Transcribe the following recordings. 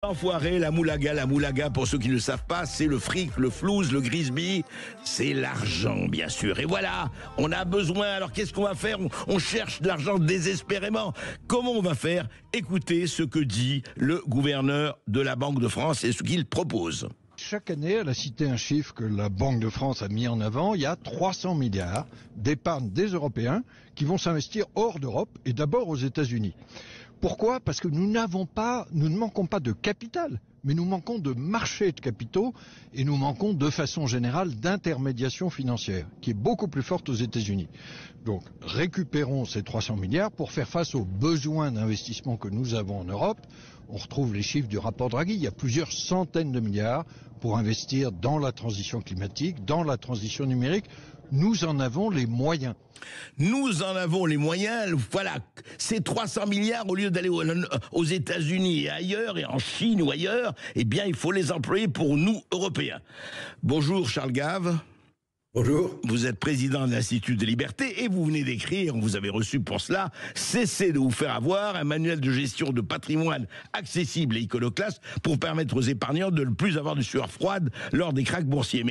Enfoiré, la moulaga, pour ceux qui ne le savent pas, c'est le fric, le flouze, le grisby, c'est l'argent, bien sûr. Et voilà, on a besoin, alors qu'est-ce qu'on va faire? On cherche de l'argent désespérément. Comment on va faire? Écoutez ce que dit le gouverneur de la Banque de France et ce qu'il propose. Chaque année, elle a cité un chiffre que la Banque de France a mis en avant, il y a 300 milliards d'épargne des Européens qui vont s'investir hors d'Europe et d'abord aux États-Unis. Pourquoi? Parce que nous ne manquons pas de capital, mais nous manquons de marché de capitaux et nous manquons de façon générale d'intermédiation financière, qui est beaucoup plus forte aux États-Unis. Donc récupérons ces 300 milliards pour faire face aux besoins d'investissement que nous avons en Europe. On retrouve les chiffres du rapport Draghi, il y a plusieurs centaines de milliards pour investir dans la transition climatique, dans la transition numérique. Nous en avons les moyens. Nous en avons les moyens, voilà, ces 300 milliards, au lieu d'aller aux États-Unis et ailleurs, et en Chine ou ailleurs, eh bien, il faut les employer pour nous, Européens. Bonjour Charles Gave. Bonjour. Vous êtes président de l'Institut des Libertés et vous venez d'écrire, on vous avait reçu pour cela, cessez de vous faire avoir, un manuel de gestion de patrimoine accessible et iconoclaste pour permettre aux épargnants de ne plus avoir de sueur froide lors des krachs boursiers.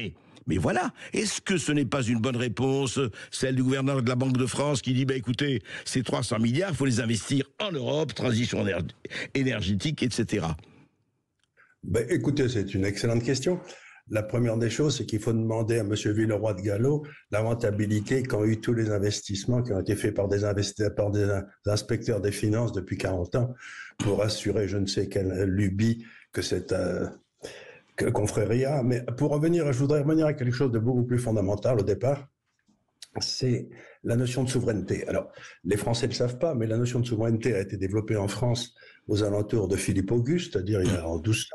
Mais voilà, est-ce que ce n'est pas une bonne réponse, celle du gouverneur de la Banque de France qui dit, écoutez, ces 300 milliards, il faut les investir en Europe, transition énergétique, etc. Écoutez, c'est une excellente question. La première des choses, c'est qu'il faut demander à M. Villeroy de Galhau la rentabilité qu'ont eu tous les investissements qui ont été faits par des inspecteurs des finances depuis 40 ans pour assurer je ne sais quelle lubie que c'est confréria. Mais pour revenir, je voudrais revenir à quelque chose de beaucoup plus fondamental au départ. C'est la notion de souveraineté. Alors, les Français ne le savent pas, mais la notion de souveraineté a été développée en France aux alentours de Philippe Auguste, c'est-à-dire il y a en 1200.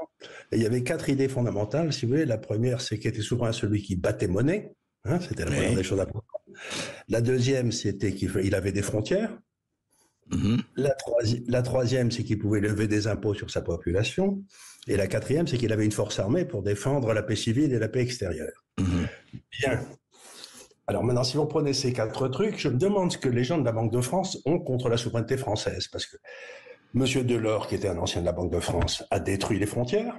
Et il y avait 4 idées fondamentales, si vous voulez. La première, c'est qu'il était souverain celui qui battait monnaie. C'était la première des choses à prendre. La deuxième, c'était qu'il avait des frontières. La troisième, c'est qu'il pouvait lever des impôts sur sa population. Et la quatrième, c'est qu'il avait une force armée pour défendre la paix civile et la paix extérieure. Bien. Alors maintenant, si vous prenez ces 4 trucs, je me demande ce que les gens de la Banque de France ont contre la souveraineté française. Parce que M. Delors, qui était un ancien de la Banque de France, a détruit les frontières.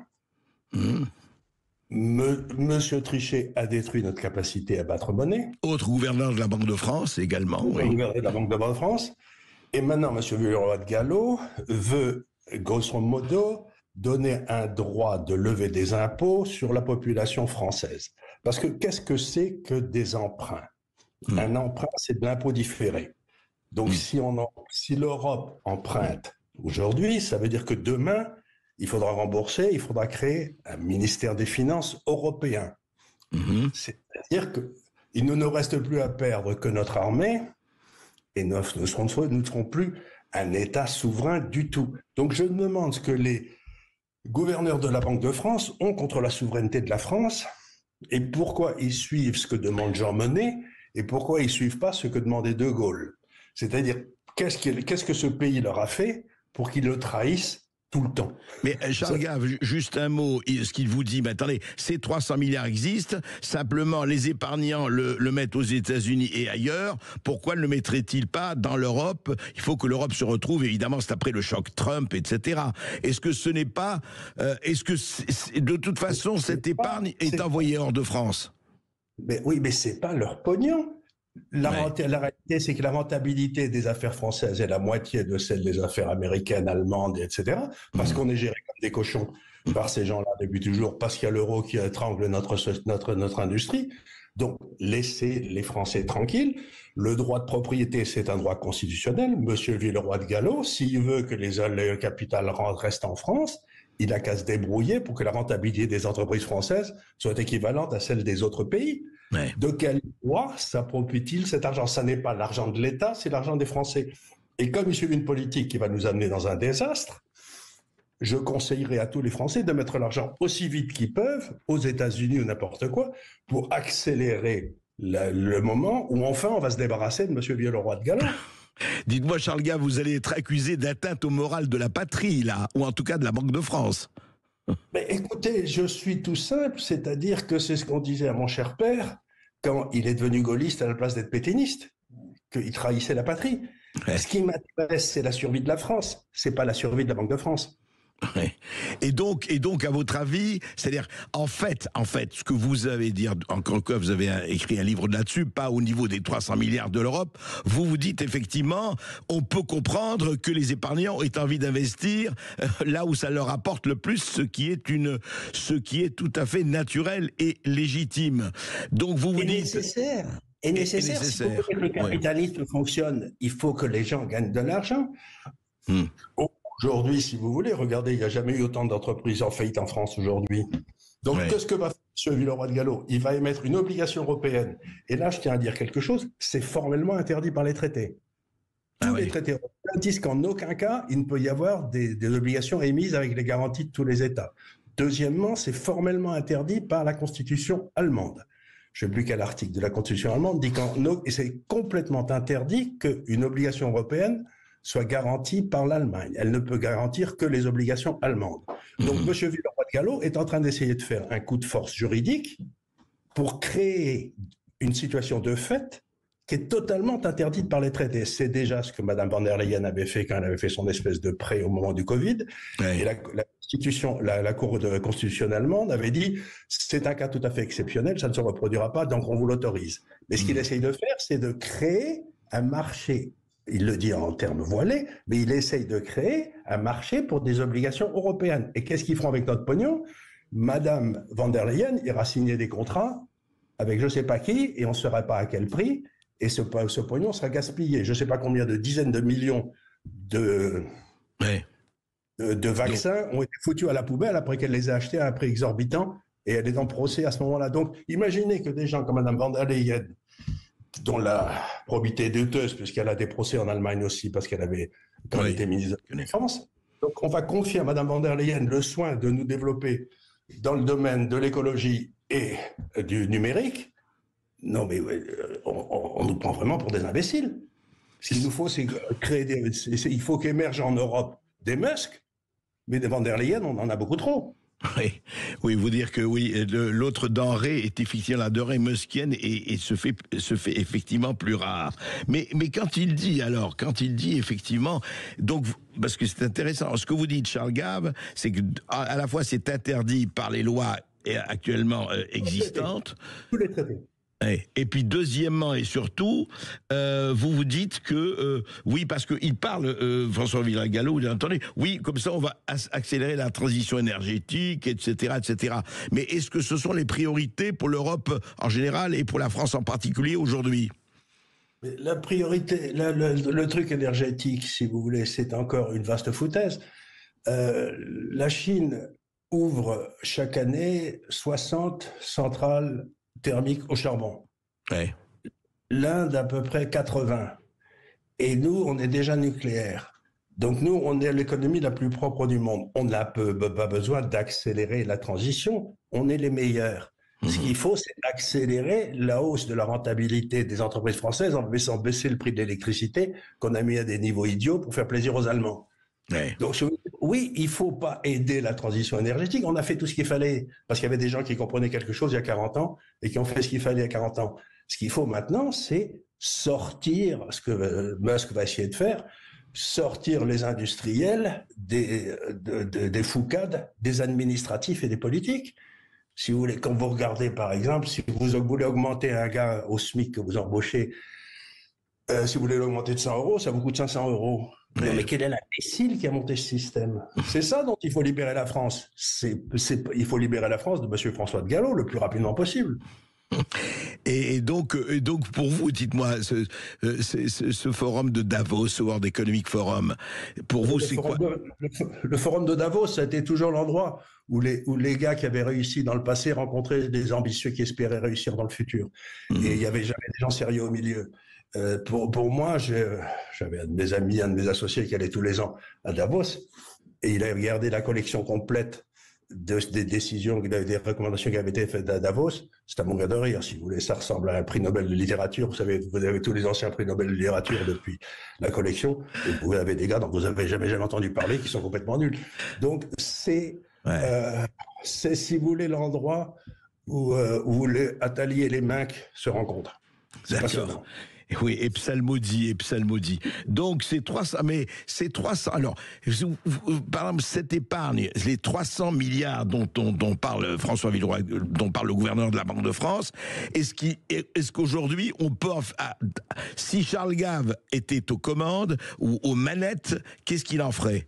Monsieur Trichet a détruit notre capacité à battre monnaie. Autre gouverneur de la Banque de France également. Gouverneur de la Banque de France. Et maintenant, M. Villeroy de Galhau veut, grosso modo, donner un droit de lever des impôts sur la population française. Parce que qu'est-ce que c'est que des emprunts? Un emprunt, c'est de l'impôt différé. Donc si l'Europe emprunte aujourd'hui, ça veut dire que demain, il faudra rembourser, il faudra créer un ministère des Finances européen. C'est-à-dire qu'il ne nous reste plus à perdre que notre armée et nous ne serons plus un État souverain du tout. Donc je me demande ce que les gouverneurs de la Banque de France ont contre la souveraineté de la France et pourquoi ils suivent ce que demande Jean Monnet et pourquoi ils suivent pas ce que demandait De Gaulle. C'est-à-dire, qu'est-ce que ce pays leur a fait pour qu'ils le trahissent tout le temps? Mais Charles Gave, juste un mot, ce qu'il vous dit, attendez, ces 300 milliards existent, simplement les épargnants le mettent aux États-Unis et ailleurs, pourquoi ne le mettrait-il pas dans l'Europe? Il faut que l'Europe se retrouve, évidemment, c'est après le choc Trump, etc. Est-ce que ce n'est pas, de toute façon, cette épargne est envoyée hors de France? Oui, mais c'est pas leur pognon. La réalité, c'est que la rentabilité des affaires françaises est la moitié de celle des affaires américaines, allemandes, etc. Parce qu'on est géré comme des cochons par ces gens-là depuis toujours, parce qu'il y a l'euro qui étrangle notre industrie. Donc, laissez les Français tranquilles. Le droit de propriété, c'est un droit constitutionnel. Monsieur Villeroy de Galhau, s'il veut que le capital reste en France, il n'a qu'à se débrouiller pour que la rentabilité des entreprises françaises soit équivalente à celle des autres pays. De quel droit s'approprie-t-il cet argent? Ça n'est pas l'argent de l'État, c'est l'argent des Français. Et comme il suit une politique qui va nous amener dans un désastre, je conseillerais à tous les Français de mettre l'argent aussi vite qu'ils peuvent, aux États-Unis ou n'importe quoi, pour accélérer le moment où enfin on va se débarrasser de M. Villeroy de Galhau. Dites-moi, Charles Gave, vous allez être accusé d'atteinte au moral de la patrie, là, ou en tout cas de la Banque de France. Mais écoutez, je suis tout simple, c'est-à-dire que c'est ce qu'on disait à mon cher père quand il est devenu gaulliste à la place d'être pétainiste, qu'il trahissait la patrie. Ce qui m'intéresse, c'est la survie de la France, c'est pas la survie de la Banque de France. Ouais. Et donc, à votre avis, c'est-à-dire, en fait, ce que vous avez dit, encore une fois, vous avez écrit un livre là-dessus, pas au niveau des 300 milliards de l'Europe, vous dites effectivement, on peut comprendre que les épargnants aient envie d'investir là où ça leur apporte le plus, ce qui est tout à fait naturel et légitime. Donc vous dites... Nécessaire. Et nécessaire. Si vous voulez que le capitalisme fonctionne, il faut que les gens gagnent de l'argent. Aujourd'hui, si vous voulez, regardez, il n'y a jamais eu autant d'entreprises en faillite en France aujourd'hui. Donc, qu'est-ce que va faire M. Villeroy de Galhau? Il va émettre une obligation européenne. Et là, je tiens à dire quelque chose, c'est formellement interdit par les traités. Tous les traités européens disent qu'en aucun cas, il ne peut y avoir des obligations émises avec les garanties de tous les États. Deuxièmement, c'est formellement interdit par la Constitution allemande. Je ne sais plus quel article de la Constitution allemande dit et c'est complètement interdit qu'une obligation européenne soit garantie par l'Allemagne. Elle ne peut garantir que les obligations allemandes. Donc, M. Villeroy de Galhau est en train d'essayer de faire un coup de force juridique pour créer une situation de fait qui est totalement interdite par les traités. C'est déjà ce que Mme von der Leyen avait fait quand elle avait fait son espèce de prêt au moment du Covid. Et la Cour constitutionnelle allemande avait dit c'est un cas tout à fait exceptionnel, ça ne se reproduira pas, donc on vous l'autorise. Mais ce qu'il essaye de faire, c'est de créer un marché. Il le dit en termes voilés, mais il essaye de créer un marché pour des obligations européennes. Et qu'est-ce qu'ils feront avec notre pognon? Madame von der Leyen ira signer des contrats avec je ne sais pas qui, et on ne saurait pas à quel prix, et ce pognon sera gaspillé. Je ne sais pas combien de dizaines de millions de vaccins ont été foutus à la poubelle après qu'elle les ait achetés à un prix exorbitant, et elle est en procès à ce moment-là. Donc, imaginez que des gens comme Madame von der Leyen, dont la probité est douteuse, puisqu'elle a des procès en Allemagne aussi, parce qu'elle avait, quand elle était ministre de la Défense. Donc, on va confier à Mme von der Leyen le soin de nous développer dans le domaine de l'écologie et du numérique. Non, mais on nous prend vraiment pour des imbéciles. Ce qu'il nous faut, c'est créer il faut qu'émergent en Europe des Musk, mais des von der Leyen, on en a beaucoup trop. Oui, vous dire que l'autre denrée est effectivement la denrée muskienne et se fait effectivement plus rare. Mais quand il dit effectivement, donc parce que c'est intéressant, ce que vous dites, Charles Gave, c'est que à la fois c'est interdit par les lois actuellement existantes. Tous les traités. Et puis deuxièmement et surtout, vous dites que oui, parce qu'il parle, François Villeroy de Galhau, vous avez entendu, oui, comme ça on va accélérer la transition énergétique, etc., etc. Mais est-ce que ce sont les priorités pour l'Europe en général et pour la France en particulier aujourd'hui? La priorité, le truc énergétique, si vous voulez, c'est encore une vaste foutaise. La Chine ouvre chaque année 60 centrales thermique au charbon. L'Inde à peu près 80. Et nous, on est déjà nucléaire. Donc nous, on est l'économie la plus propre du monde. On n'a pas besoin d'accélérer la transition. On est les meilleurs. Ce qu'il faut, c'est accélérer la hausse de la rentabilité des entreprises françaises en faisant baisser le prix de l'électricité qu'on a mis à des niveaux idiots pour faire plaisir aux Allemands. Donc oui, il ne faut pas aider la transition énergétique. On a fait tout ce qu'il fallait parce qu'il y avait des gens qui comprenaient quelque chose il y a 40 ans et qui ont fait ce qu'il fallait il y a 40 ans. Ce qu'il faut maintenant, c'est sortir, ce que Musk va essayer de faire, sortir les industriels des foucades, des administratifs et des politiques. Si vous voulez, quand vous regardez par exemple, si vous voulez augmenter un gars au SMIC que vous embauchez, si vous voulez l'augmenter de 100 euros, ça vous coûte 500 euros. Non, mais quel est l'imbécile qui a monté ce système? C'est ça dont il faut libérer la France. Il faut libérer la France de M. François de Galhau le plus rapidement possible. Et donc pour vous, dites-moi, ce forum de Davos, ce World Economic Forum, pour vous, c'est quoi? Le forum de Davos, ça a été toujours l'endroit où les gars qui avaient réussi dans le passé rencontraient des ambitieux qui espéraient réussir dans le futur. Et il n'y avait jamais des gens sérieux au milieu. Pour moi, j'avais un de mes amis, un de mes associés qui allait tous les ans à Davos, et il a regardé la collection complète des décisions, des recommandations qui avaient été faites à Davos. C'est à mourir de rire, si vous voulez. Ça ressemble à un prix Nobel de littérature. Vous savez, vous avez tous les anciens prix Nobel de littérature depuis la collection, et vous avez des gars dont vous n'avez jamais entendu parler qui sont complètement nuls. Donc, c'est si vous voulez, l'endroit où les Attali et les Mencks se rencontrent. C'est passionnant. Oui, et psalmodie, et psalmodie. Donc, c'est 300, mais c'est 300, alors, par exemple, cette épargne, les 300 milliards dont parle François Villeroy, dont parle le gouverneur de la Banque de France, est-ce qu'aujourd'hui, on peut, si Charles Gave était aux commandes, ou aux manettes, qu'est-ce qu'il en ferait?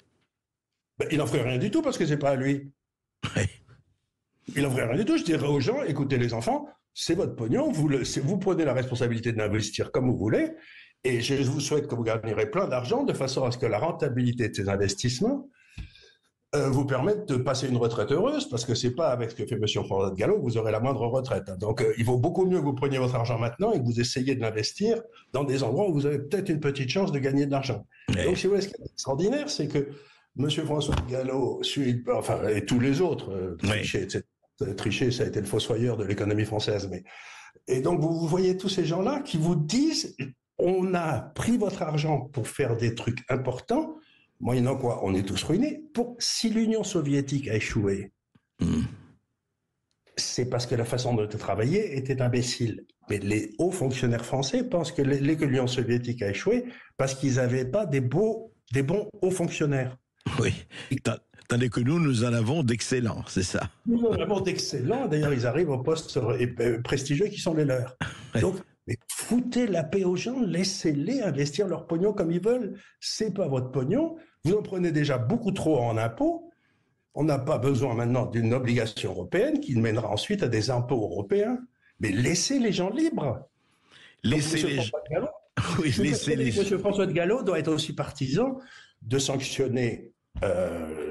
Ben, il n'en ferait rien du tout, parce que c'est pas à lui. Ouais. Il n'en ferait rien du tout. Je dirais aux gens, écoutez les enfants, c'est votre pognon, vous prenez la responsabilité de l'investir comme vous voulez, et je vous souhaite que vous gagnerez plein d'argent de façon à ce que la rentabilité de ces investissements vous permette de passer une retraite heureuse, parce que c'est pas avec ce que fait M. François de Gallo que vous aurez la moindre retraite. Donc il vaut beaucoup mieux que vous preniez votre argent maintenant et que vous essayiez de l'investir dans des endroits où vous avez peut-être une petite chance de gagner de l'argent. Ouais. Donc si vous voulez, ce qui est extraordinaire, c'est que M. François de Gallo, et tous les autres, Trichet, etc. Trichet, ça a été le fossoyeur de l'économie française, mais... Et donc, vous voyez tous ces gens-là qui vous disent on a pris votre argent pour faire des trucs importants, moyennant quoi on est tous ruinés. Si l'Union soviétique a échoué, c'est parce que la façon dont elle travaillait était imbécile. Mais les hauts fonctionnaires français pensent que l'Union soviétique a échoué parce qu'ils n'avaient pas des bons hauts fonctionnaires. Oui. Tandis que nous en avons d'excellents, c'est ça. Nous en avons d'excellents. D'ailleurs, ils arrivent aux postes prestigieux qui sont les leurs. Ouais. Donc, mais foutez la paix aux gens, laissez-les investir leur pognon comme ils veulent. C'est pas votre pognon. Vous en prenez déjà beaucoup trop en impôts. On n'a pas besoin maintenant d'une obligation européenne qui mènera ensuite à des impôts européens. Mais laissez les gens libres. Laissez les gens. Oui, laissez les gens. M. François de Gallo doit être aussi partisan de sanctionner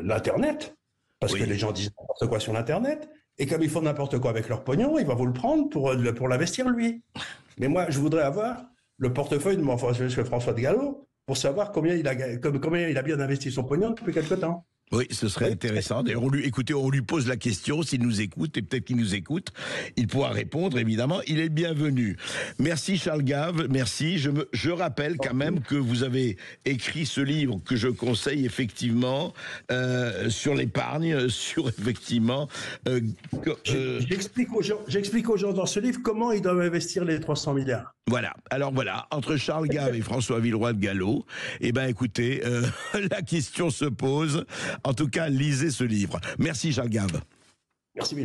l'Internet, parce que les gens disent n'importe quoi sur l'Internet, et comme ils font n'importe quoi avec leur pognon, il va vous le prendre pour l'investir lui. Mais moi, je voudrais avoir le portefeuille de M. François de Gallo pour savoir combien il a bien investi son pognon depuis quelque temps. Oui, ce serait intéressant. D'ailleurs, on lui pose la question, s'il nous écoute, et peut-être qu'il nous écoute, il pourra répondre, évidemment. Il est le bienvenu. Merci Charles Gave, merci. Je rappelle quand même que vous avez écrit ce livre que je conseille effectivement sur l'épargne, sur effectivement... J'explique aux gens dans ce livre comment ils doivent investir les 300 milliards. Voilà. Alors voilà, entre Charles Gave et François Villeroy de Gallo, eh ben écoutez, la question se pose. En tout cas, lisez ce livre. Merci Charles Gave. Merci mille fois.